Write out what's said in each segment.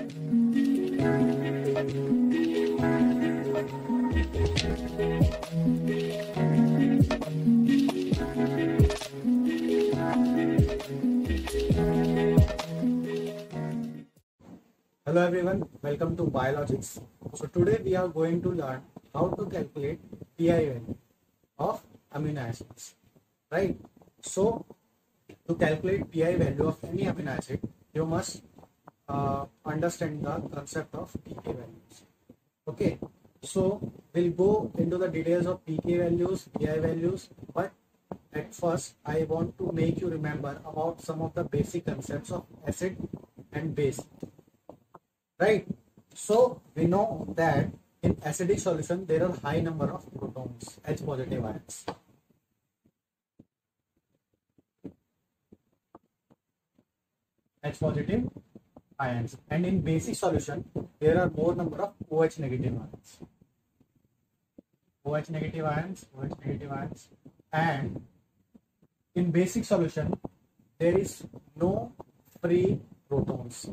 Hello everyone, welcome to Biologics. So today we are going to learn how to calculate PI value of amino acids, right? So to calculate PI value of any amino acid, you must understand the concept of pK values. Okay, so we'll go into the details of pK values, PI values, but at first I want to make you remember about some of the basic concepts of acid and base. Right. So we know that in acidic solution there are high number of protons, H positive ions. H positive ions. And in basic solution there are more number of OH negative ions. OH negative ions, OH negative ions. And in basic solution there is no free protons.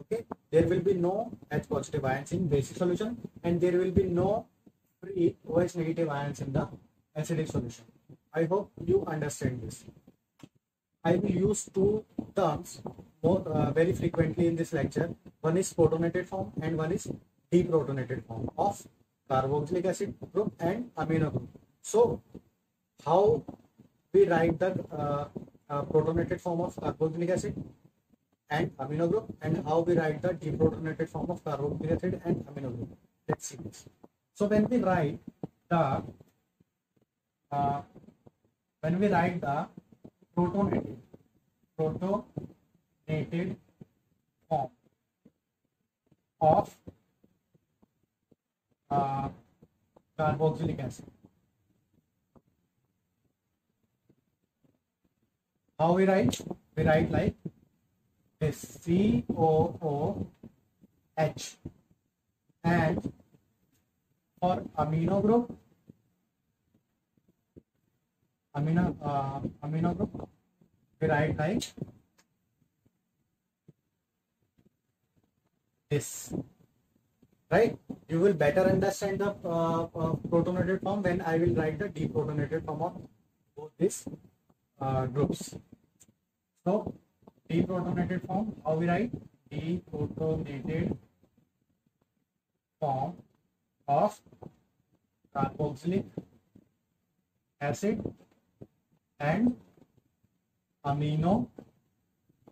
Okay, there will be no H positive ions in basic solution and there will be no free OH negative ions in the acidic solution. I hope you understand this. I will use two terms very frequently in this lecture. One is protonated form and one is deprotonated form of carboxylic acid group and amino group. So how we write the protonated form of carboxylic acid and amino group, and how we write the deprotonated form of carboxylic acid and amino group. Let's see this. So when we write the protonated form of carboxylic acid, how we write? We write like this: COOH. And for amino group, we write like this, right? You will better understand the protonated form when I will write the deprotonated form of both these groups. So deprotonated form, how we write? Deprotonated form of carboxylic acid and amino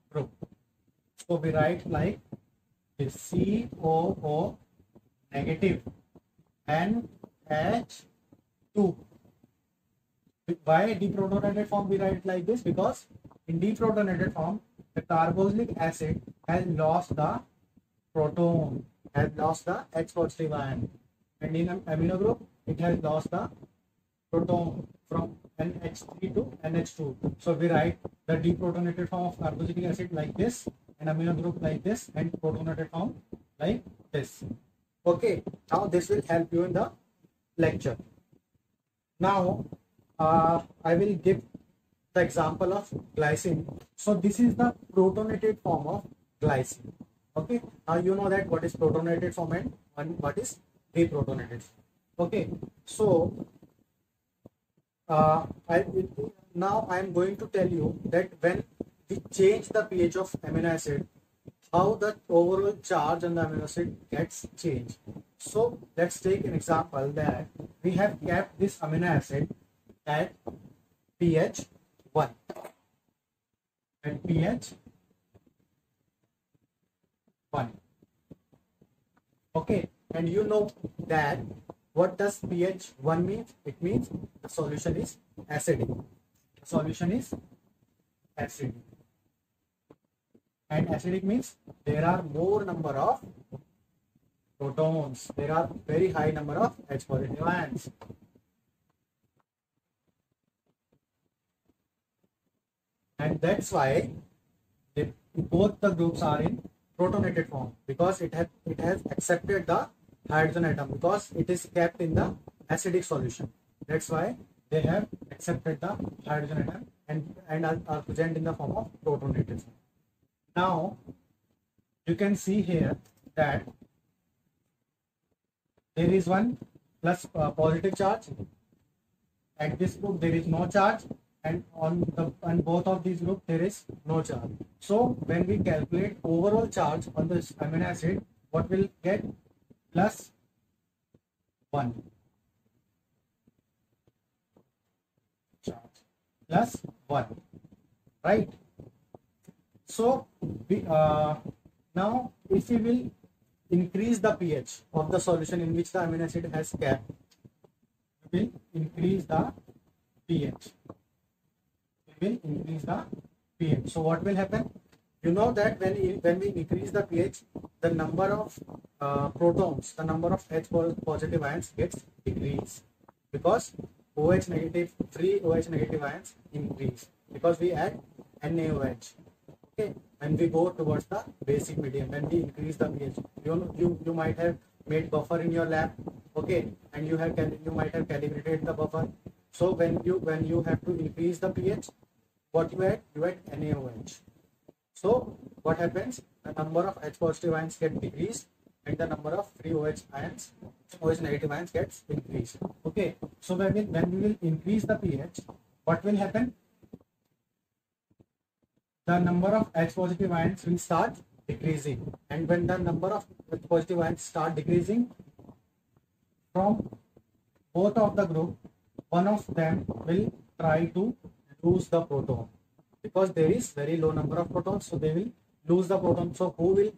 group. So we write like this: COO negative NH2. Why deprotonated form we write like this? Because in deprotonated form the carboxylic acid has lost the proton, has lost the H positive ion, and in amino group it has lost the proton from NH3 to NH2. So we write the deprotonated form of carboxylic acid like this, and amino group like this, and protonated form like this. Okay, now this will help you in the lecture. Now I will give the example of glycine. So this is the protonated form of glycine. Okay, now you know that what is protonated form and what is deprotonated form. Okay, so now I am going to tell you that when we change the pH of amino acid, how the overall charge on the amino acid gets changed. So let's take an example that we have kept this amino acid at pH 1. At pH 1. Okay, and you know that what does pH 1 mean? It means the solution is acidic. The solution is acidic. And acidic means there are more number of protons. There are very high number of H positive ions. And that's why both the groups are in protonated form, because it has accepted the hydrogen atom, because it is kept in the acidic solution. That's why they have accepted the hydrogen atom and are present in the form of protonated form. Now you can see here that there is one plus positive charge. At this group there is no charge, and on both of these groups there is no charge. So when we calculate overall charge on this amino acid, what will get? Plus 1 charge, plus 1, right? So we now if we will increase the pH of the solution in which the amino acid has kept, we will increase the pH. We will increase the pH. So what will happen? You know that when we increase the pH, the number of protons, the number of H positive ions gets decreased, because OH negative, free OH negative ions increase because we add NaOH. Okay, when we go towards the basic medium, when we increase the pH, you might have made buffer in your lab, okay, and you might have calibrated the buffer. So when you have to increase the pH, what you add NaOH. So what happens? The number of H positive ions get decreased and the number of free OH ions, OH negative ions gets increased. Okay, so when we will increase the pH, what will happen? The number of H positive ions will start decreasing, and when the number of H positive ions start decreasing, from both of the group, one of them will try to lose the proton, because there is very low number of protons, so they will lose the proton. So who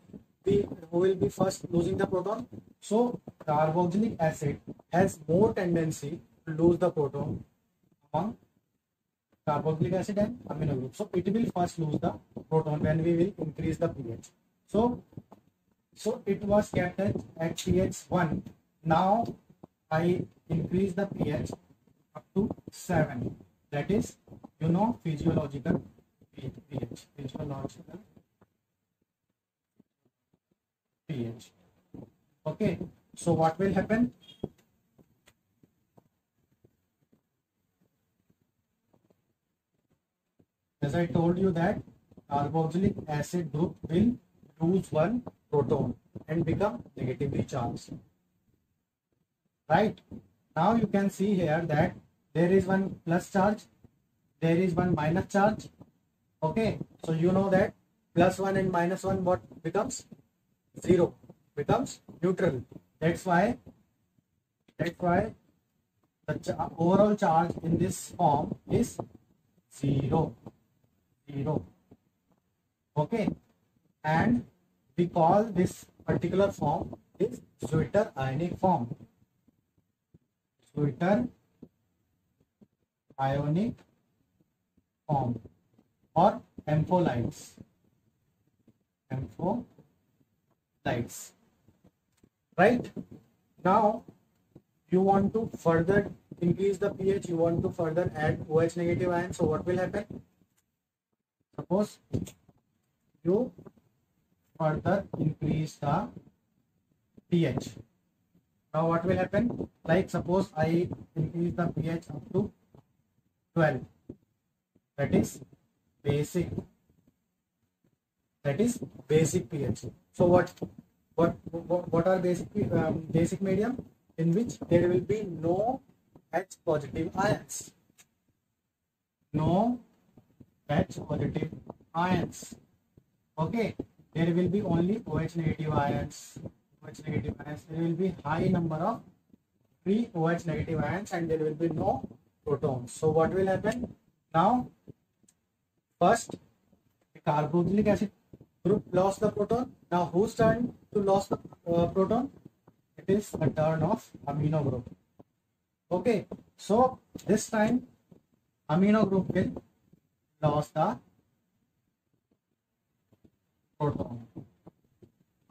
will be first losing the proton? So carboxylic acid has more tendency to lose the proton among carboxylic acid and amino group. So it will first lose the proton when we will increase the pH. So it was kept at pH 1. Now I increase the pH up to 7. That is, physiological pH. Physiological pH. Okay. So what will happen? As I told you that carboxylic acid group will lose one proton and become negatively charged. Right? Now you can see here that there is one plus charge, there is one minus charge. Okay, so you know that plus 1 and minus 1 what becomes? 0, becomes neutral. That's why the overall charge in this form is 0. Okay, and we call this particular form is Zwitter ionic form. Zwitter ionic form or ampholites. Right? Now you want to further increase the pH, you want to further add OH negative ion. So what will happen? Suppose you further increase the pH. Now what will happen? Like suppose I increase the pH up to 12. That is basic pH. So what are basic medium? In which there will be no H positive ions. No H positive ions. Okay, there will be only OH negative ions. There will be high number of free OH negative ions and there will be no protons. So what will happen? Now first the carboxylic acid group lost the proton. Now whose turn to lose the proton? It is a turn of amino group. Okay, so this time amino group will lose the proton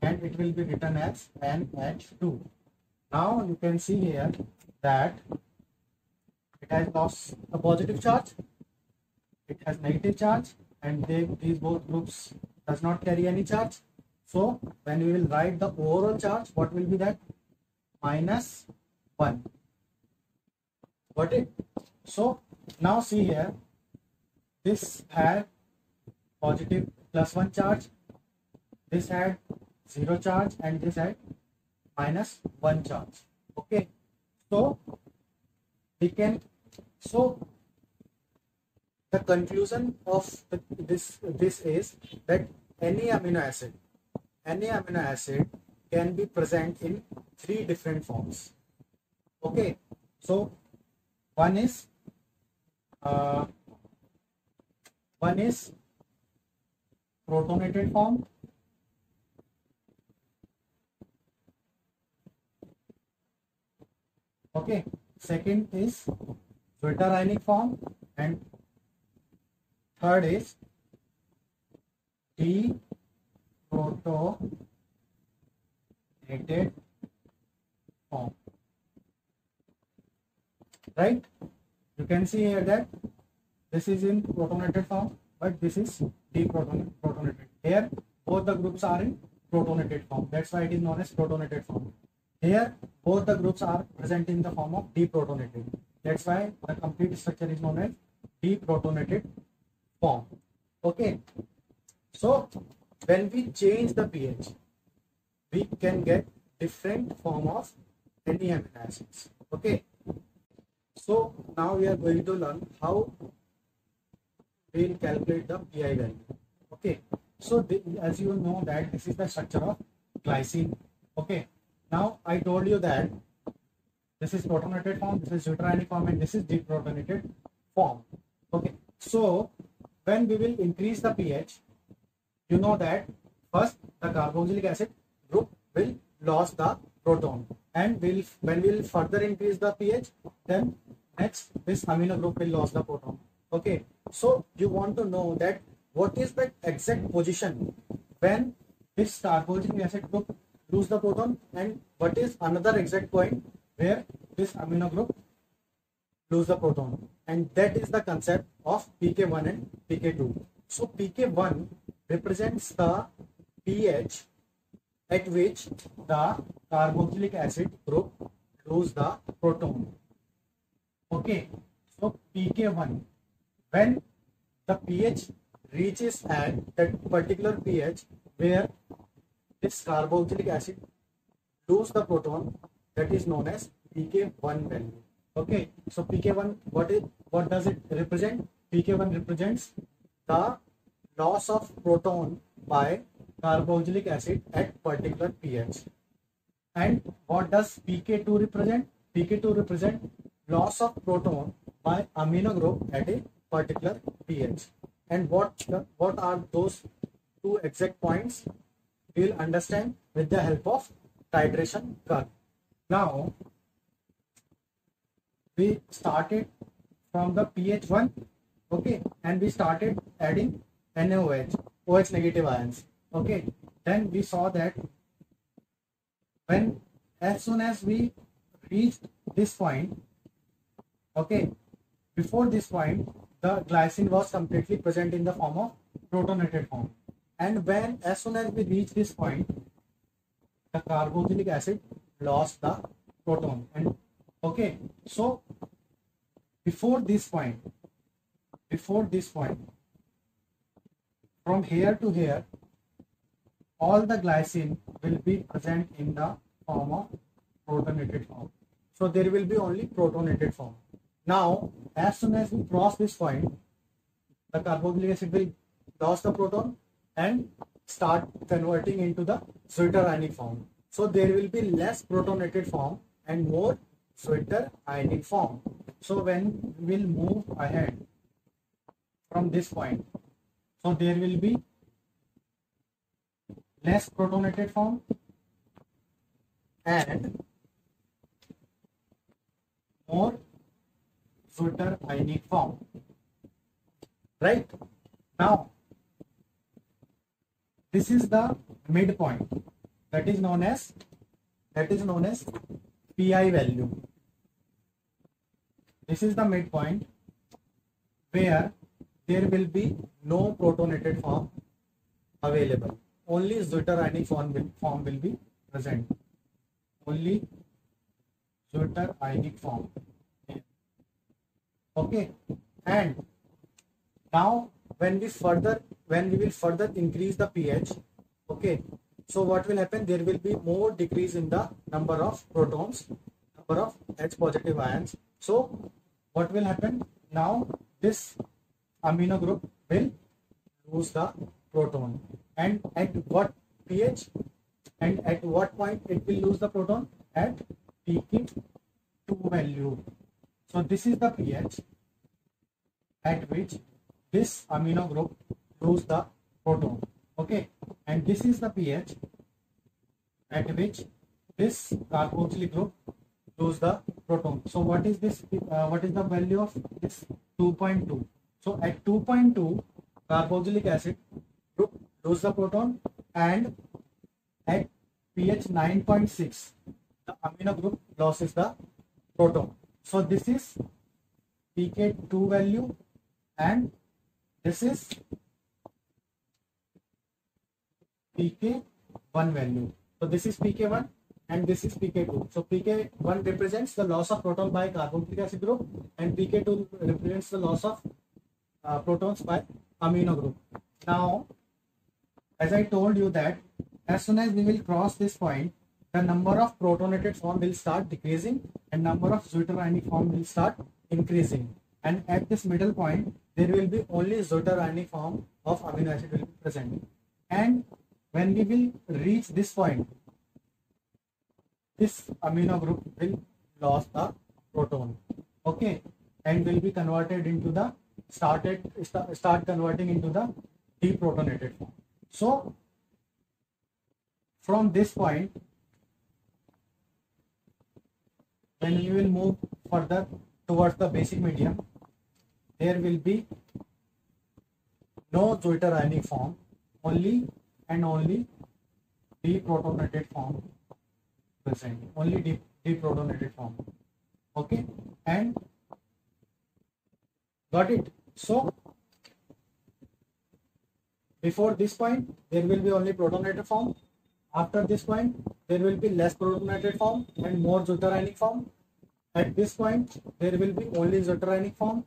and it will be written as NH2. Now you can see here that it has lost a positive charge, it has negative charge, and these both groups does not carry any charge. So when we will write the overall charge, what will be that? -1. Got it? So now see here, this had positive +1 charge, this had 0 charge and this at -1 charge. Okay, so we can, so the conclusion of this is that any amino acid can be present in three different forms. Okay, so one is protonated form, okay, second is zwitterionic form, and third is deprotonated form. Right, you can see here that this is in protonated form, but this is deprotonated. Here both the groups are in protonated form, that's why it is known as protonated form. Here both the groups are present in the form of deprotonated, that's why the complete structure is known as deprotonated form. Okay, so when we change the pH, we can get different form of any amino acids. Okay, so now we are going to learn how we will calculate the pi value. Okay, so as you know that this is the structure of glycine. Okay, now I told you that this is protonated form, this is zwitterionic form, and this is deprotonated form. Okay, so when we will increase the pH, you know that first the carboxylic acid group will lose the proton, and when we will further increase the pH, then next this amino group will lose the proton. Okay, so you want to know that what is the exact position when this carboxylic acid group lose the proton, and what is another exact point where this amino group lose the proton, and that is the concept of pK1 and pK2. So pK1 represents the pH at which the carboxylic acid group lose the proton. Okay, so pK1, when the pH reaches at that particular pH where this carboxylic acid lose the proton, that is known as pK1 value. Okay, so pK1, what does it represent? pK1 represents the loss of proton by carboxylic acid at particular pH. And what does pK2 represent? pK2 represent loss of proton by amino group at a particular pH. And what are those two exact points? We will understand with the help of titration curve. Now we started from the pH 1, okay, and we started adding NaOH, OH negative ions. Okay, then we saw that when as soon as we reached this point, okay, before this point the glycine was completely present in the form of protonated form, and when as soon as we reach this point, the carboxylic acid lost the proton. And okay, so before this point, from here to here, all the glycine will be present in the form of protonated form. So there will be only protonated form. Now as soon as we cross this point, the carboxylic acid will lose the proton and start converting into the zwitterionic form. So there will be less protonated form and more zwitterionic form. So when we will move ahead from this point, so there will be less protonated form and more zwitterionic form. Right, now this is the midpoint, that is known as pi value. This is the midpoint where there will be no protonated form available, only zwitterionic form will be present, only zwitterionic form. Okay, and now when we will further increase the pH, okay, So what will happen? There will be more decrease in the number of protons, number of H positive ions. So what will happen? Now this amino group will lose the proton. And at what pH and at what point it will lose the proton? At pK2 value. So this is the pH at which this amino group lose the proton. Okay, and this is the pH at which this carboxylic group lose the proton. So what is this? What is the value of this? 2.2. So at 2.2, carboxylic acid group lose the proton, and at pH 9.6, the amino group loses the proton. So this is pK2 value, and this is pK1 value. So this is pK1 and this is pK2. So pK1 represents the loss of proton by carboxylic acid group, and pK2 represents the loss of protons by amino group. Now, as I told you that as soon as we will cross this point, the number of protonated form will start decreasing and number of zwitterionic form will start increasing. And at this middle point, there will be only zwitterionic form of amino acid will be present. And when we will reach this point, this amino group will lose the proton. Okay, and will be converted into the start converting into the deprotonated form. So from this point, when you will move further towards the basic medium, there will be no zwitterionic form, only and only deprotonated form present, only deprotonated form. Okay, and got it? So before this point, there will be only protonated form. After this point, there will be less protonated form and more zwitterionic form. At this point, there will be only zwitterionic form.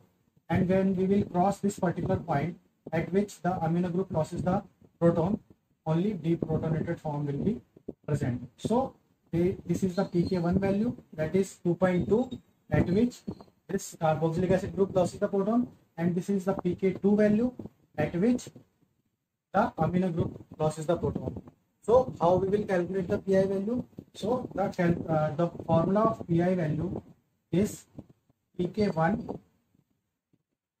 And when we will cross this particular point at which the amino group loses the proton, only deprotonated form will be present. So this is the pK1 value, that is 2.2, at which this carboxylic acid group loses the proton, and this is the pK2 value at which the amino group loses the proton. So how we will calculate the pi value? So the formula of pi value is pK1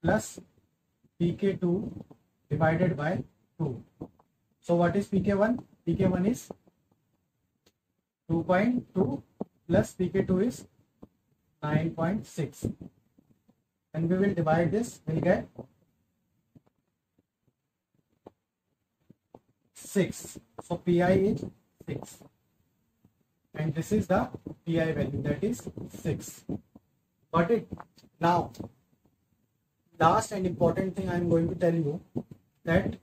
plus pK2 divided by 2. So what is pK1? pK1 is 2.2 plus pK2 is 9.6, and we will divide this, we'll get 6. So pi is 6, and this is the pi value, that is 6. Got it? Now last and important thing I am going to tell you, that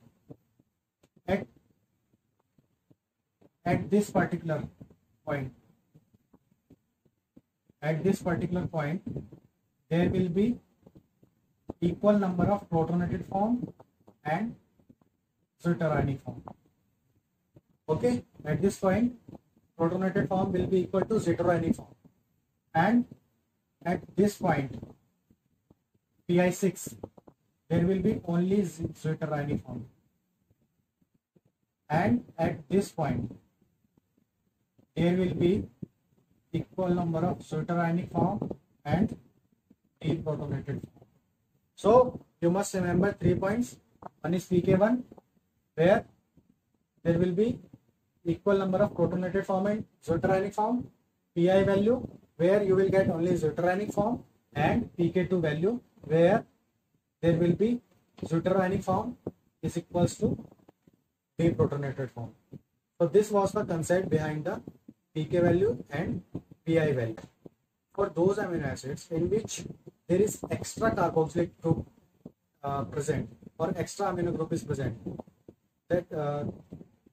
at this particular point, there will be equal number of protonated form and zwitterionic form. Okay, at this point, protonated form will be equal to zwitterionic form, and at this point, pi6, there will be only zwitterionic form, and at this point, there will be equal number of zwitterionic form and deprotonated form. So you must remember 3 points. One is pK1, where there will be equal number of protonated form and zwitterionic form. Pi value, where you will get only zwitterionic form, and pK2 value, where there will be zwitterionic form is equals to deprotonated form. So this was the concept behind the pK value and pi value. For those amino acids in which there is extra carboxylic group present, or extra amino group is present, that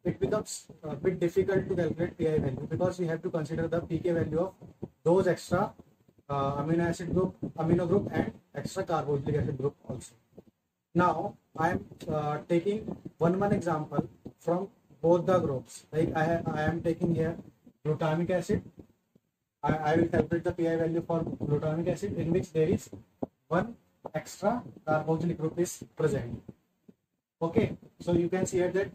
it becomes a bit difficult to calculate pi value, because we have to consider the pK value of those extra amino group and extra carboxylic acid group also. Now I am taking one example from both the groups, like I am taking here glutamic acid. I will calculate the pi value for glutamic acid in which there is one extra carboxylic group is present. Okay, so you can see here that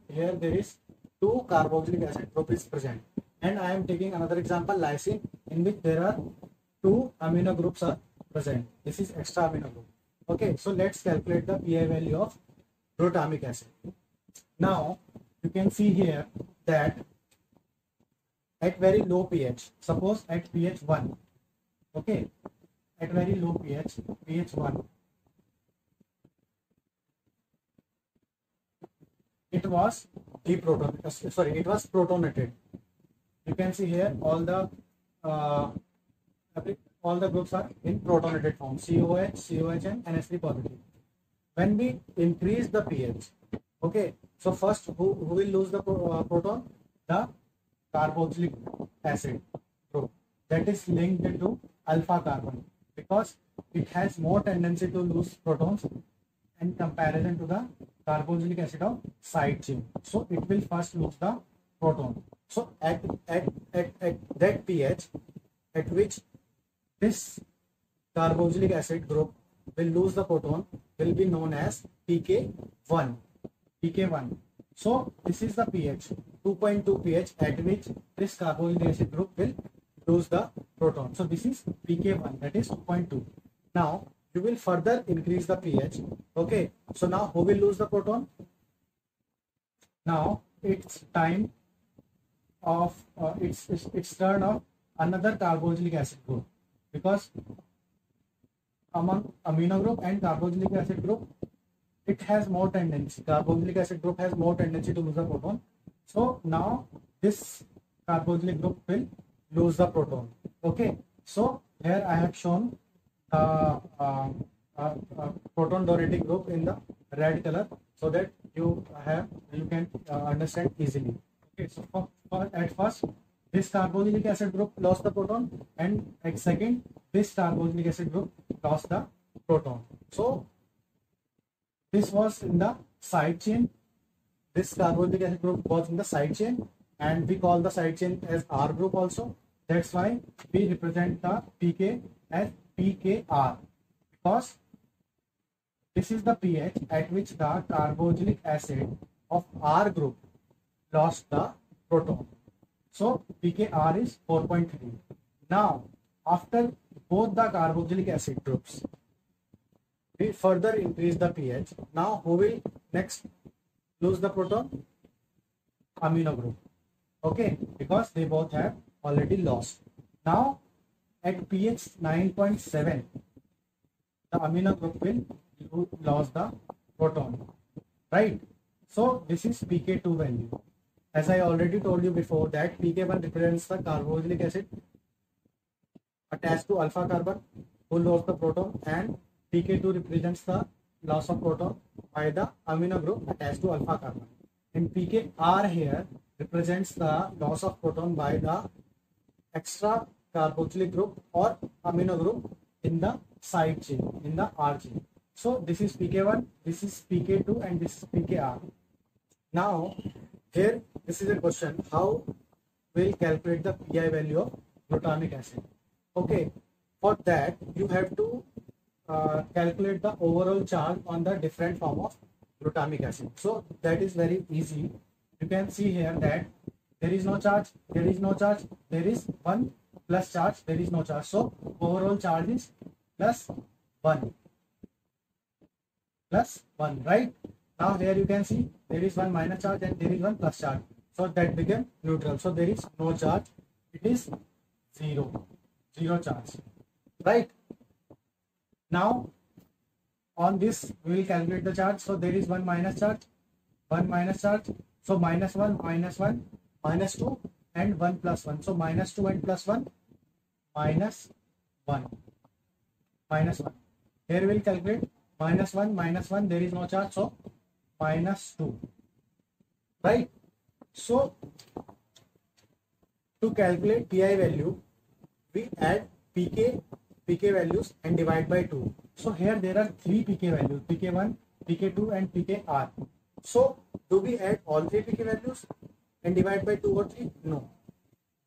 here there is two carboxylic acid group is present, and I am taking another example, lysine, in which there are two amino groups are present. This is extra amino group. Okay, so let's calculate the pi value of glutamic acid. Now you can see here that at very low pH, suppose at pH 1, okay, at very low pH 1, it was it was protonated. You can see here all the groups are in protonated form, COH, COH and NH3 positive. When we increase the pH, okay, so first who will lose the proton? The carboxylic acid group that is linked to alpha carbon, because it has more tendency to lose protons in comparison to the carboxylic acid of side chain. So it will first lose the proton. So at that pH at which this carboxylic acid group will lose the proton will be known as pK1. pK1. So this is the pH, 2.2 pH at which this carboxylic acid group will lose the proton. So this is pK1, that is 2.2. Now you will further increase the pH. Okay, so now who will lose the proton? Now it's time of it's turn of another carboxylic acid group, because among amino group and carboxylic acid group, it has more tendency, carboxylic acid group has more tendency to lose the proton. So now this carboxylic group will lose the proton. Okay, so here I have shown proton donating group in the red color so that you can understand easily. Okay, so at first this carboxylic acid group lost the proton, and at second this carboxylic acid group lost the proton. So this was in the side chain. This carboxylic acid group was in the side chain, and we call the side chain as R group also. That's why we represent the pK as pKr, because this is the pH at which the carboxylic acid of R group lost the proton. So pKr is 4.3. Now after both the carboxylic acid groups, we further increase the pH. Now who will next lose the proton? Amino group. Okay, because they both have already lost. Now at pH 9.7, the amino group will lose the proton, right? So this is pK2 value. As I already told you before that pK1 represents the carboxylic acid attached to alpha carbon who lost the proton, and pK2 represents the loss of proton by the amino group attached to alpha carbon, and pKr here represents the loss of proton by the extra carboxylic group or amino group in the side chain, in the R chain. So this is pK1, this is pK2, and this is pKr. Now here this is a question, how will calculate the pi value of glutamic acid? Okay, for that you have to calculate the overall charge on the different form of glutamic acid. So that is very easy. You can see here that there is no charge, there is no charge, there is one plus charge, there is no charge. So overall charge is plus 1, right? Now here you can see there is one minus charge and there is one plus charge. So that became neutral. So there is no charge. It is zero charge, right? Now on this we will calculate the charge. So there is one minus charge. So minus 1, minus 2, and 1 plus 1. So minus 2 and plus 1, minus 1. Here we will calculate minus 1, there is no charge. So minus 2, right? So to calculate pi value, we add pk values and divide by 2. So here there are 3 pk values, pk1, pk2 and pkr. So do we add all three pk values and divide by 2 or 3? No,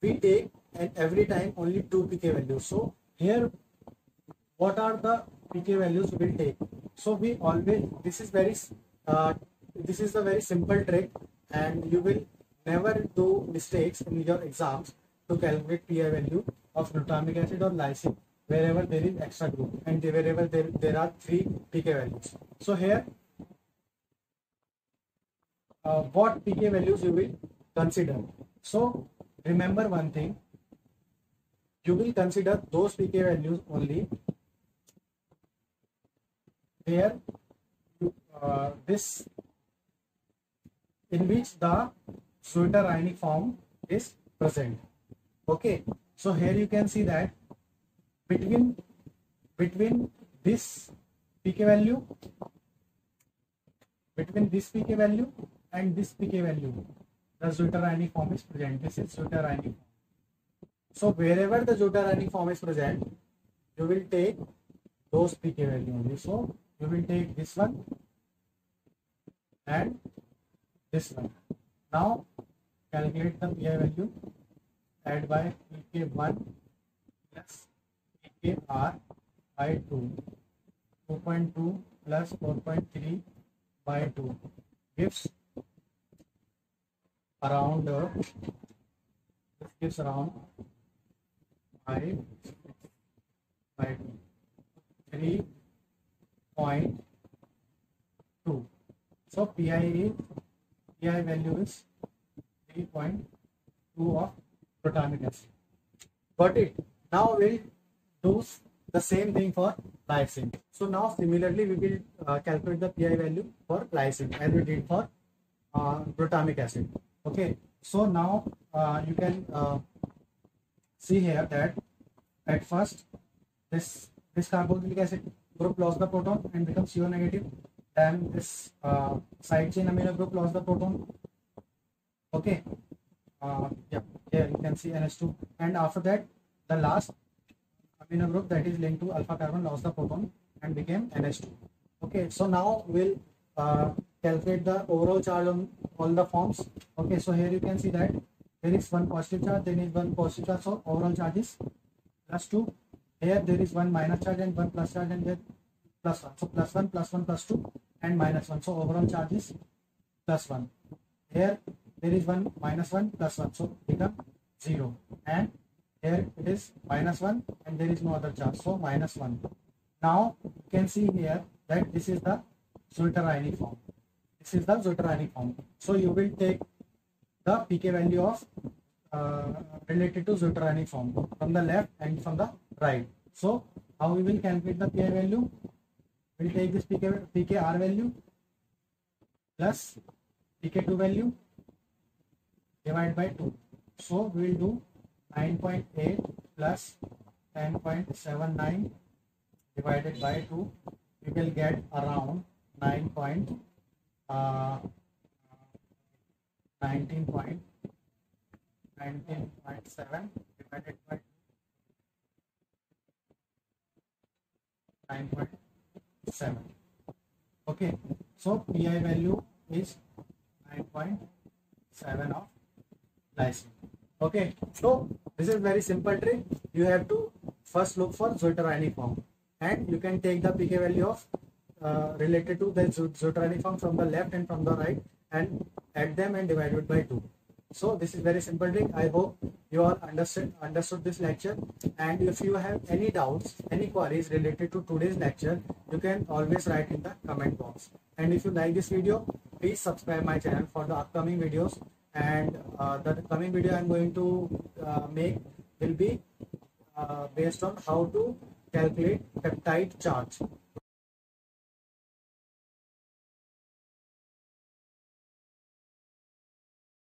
we take and every time only 2 pk values. So here what are the pk values we will take? So we always, this is a very simple trick, and you will never do mistakes in your exams to calculate pi value of glutamic acid or lysine wherever there is extra group and wherever there are 3 pk values. So here what pk values you will consider? So remember one thing, you will consider those pk values only where this in which the Schwitter ionic form is present. Okay, so here you can see that between this pk value, between this pk value and this pk value, the Schwitter ionic form is present. This is Schwitter ionic form. So wherever the Schwitter ionic form is present, you will take those pk value only. So you will take this one and this one. Now calculate the pi value. Add by pk1 plus pkr by 2. 2.2 plus 4.3 by 2 gives around this gives around 5 by 2, 3.2. So pi value is 3.2 of glutamic acid. Got it? Now we'll do the same thing for lysine. So now similarly we will calculate the pi value for lysine as we did for glutamic acid. Okay, so now you can see here that at first this carboxylic acid group lost the proton and becomes CO negative. Then this side chain amino group lost the proton. Okay, yeah, here you can see NH2, and after that the last amino group that is linked to alpha carbon lost the proton and became NH2. Okay, so now we'll calculate the overall charge on all the forms. Okay, so here you can see that there is one positive charge, then is one positive charge, so overall charge is +2. Here there is one minus charge and one plus charge, and then +1. So +1, +1, +2 and -1. So overall charge is +1. Here there is one -1 +1, so become 0. And here it is -1 and there is no other charge, so -1. Now you can see here that this is the Schwitter ionic form. This is the Schwitter ionic form. So you will take the pk value of related to Schwitter ionic form from the left and from the right. So how we will calculate the pi value? We'll take this pkr value plus pk2 value divide by 2. So we will do 9.8 plus 10.79 divided by 2. We will get around 19.7 divided by 9.7. Okay, so pi value is 9.7 of lysine. Okay, so this is very simple trick. You have to first look for Schwitter ionic form, and you can take the pk value of related to the Schwitter ionic form from the left and from the right and add them and divide it by 2. So this is very simple trick. I hope you all understood this lecture, and if you have any doubts, any queries related to today's lecture, you can always write in the comment box. And if you like this video, please subscribe my channel for the upcoming videos. And the coming video I'm going to make will be based on how to calculate peptide charge.